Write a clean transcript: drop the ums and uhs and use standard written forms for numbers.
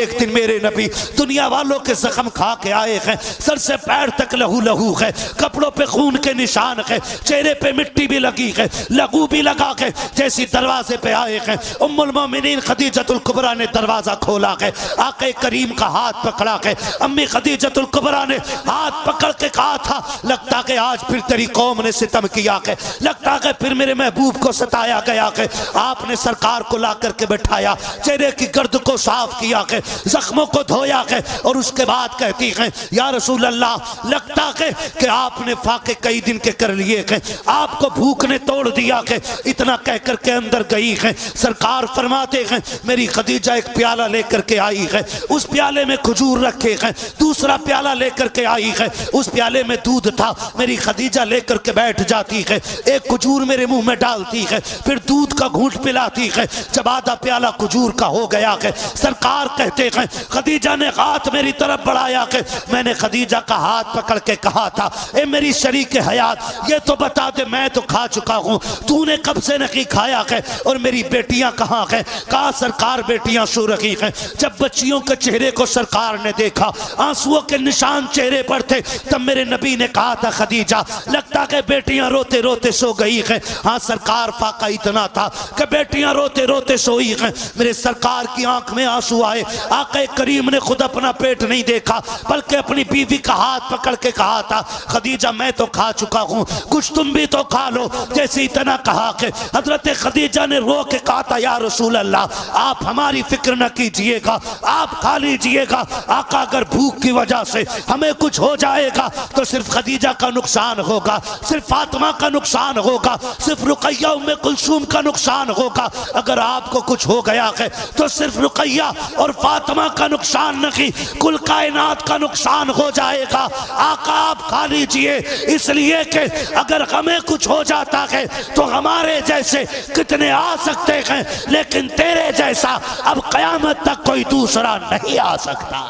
ایک دن میرے نبی دنیا والوں کے زخم کھا کے آئے ہیں، سر سے پیر تک لہو لہو ہے، کپڑوں پہ خون کے نشان ہے، چہرے پہ مٹی بھی لگی ہے، لہو بھی لگا ہے، جیسی دروازے پہ آئے ہیں ام المومنین خدیجۃ الکبریٰ نے دروازہ کھولا ہے، آقا کریم کا ہاتھ پکڑا ہے، امی خدیجۃ الکبریٰ نے ہاتھ پکڑ کے کہا تھا لگتا کہ آج پھر تیری قوم نے ستم کیا ہے، لگتا کہ پھر میرے محبوب کو ستایا گیا ہے۔ آپ نے سرکار کو لا کر کے بٹھایا، چہرے کی گرد کو صاف کیا ہے، زخموں کو دھویا ہے، اور اس کے بعد کہتی ہیں یا رسول اللہ لگتا ہے کہ آپ نے فاقے کئی دن کے کر لیے ہیں، آپ کو بھوک نے توڑ دیا ہے، اتنا کہہ کر کے اندر گئی ہیں۔ سرکار فرماتے ہیں میری خدیجہ ایک پیالہ لے کر کے آئی ہے، اس پیالے میں کھجور رکھے ہیں، دوسرا پیالہ لے کر کے آئی ہے، اس پیالے میں دودھ تھا، میری خدیجہ لے کر کے بیٹھ جاتی ہے، ایک کھجور میرے منہ میں ڈالتی ہے، پھر دودھ کا گھونٹ پلاتی ہے، جب آدھا پیالہ کھجور کا ہو گیا ہے سرکار کہتے ہیں خدیجہ نے ہاتھ میری طرف بڑھایا کہ میں نے خدیجہ کا ہاتھ پکڑ کے کہا تھا اے میری شریک حیات یہ تو بتا دے میں تو کھا چکا ہوں، تو نے کب سے نہیں کھایا ہے اور میری بیٹیاں کہاں ہیں؟ کہا سرکار بیٹیاں سو رہی ہیں۔ جب بچیوں کے چہرے کو سرکار نے دیکھا آنسوؤں کے نشان چہرے پر تھے، تب میرے نبی نے کہا تھا خدیجہ لگتا کہ بیٹیاں روتے روتے سو گئی ہیں۔ ہاں سرکار فاقہ اتنا تھا کہ بیٹیاں روتے روتے سوئی ہیں۔ میرے سرکار کی آنکھ میں آنسو آئے، آقا کریم نے خود اپنا پیٹ نہیں دیکھا بلکہ اپنی بیوی کا ہاتھ پکڑ کے کہا تھا خدیجہ میں تو کھا چکا ہوں، کچھ تم بھی تو کھا لو۔ جیسے اتنا کہا کہ حضرت خدیجہ نے رو کے کہا تھا یا رسول اللہ آپ ہماری فکر نہ کیجئے گا، آپ کھا لیجئے گا، آقا اگر بھوک کی وجہ سے ہمیں کچھ ہو جائے گا تو صرف خدیجہ کا نقصان ہوگا، صرف فاطمہ کا نقصان ہوگا، صرف رقیہ ام کلثوم کا نقصان ہوگا، اگر آپ کو کچھ ہو گیا ہے تو صرف رقیہ اور فاطمہ کا نقصان نہیں کل کائنات کا نقصان ہو جائے گا، آقا آپ کھا لیجئے، اس لیے کہ اگر ہمیں کچھ ہو جاتا ہے تو ہمارے جیسے کتنے آ سکتے ہیں لیکن تیرے جیسا اب قیامت تک کوئی دوسرا نہیں آ سکتا۔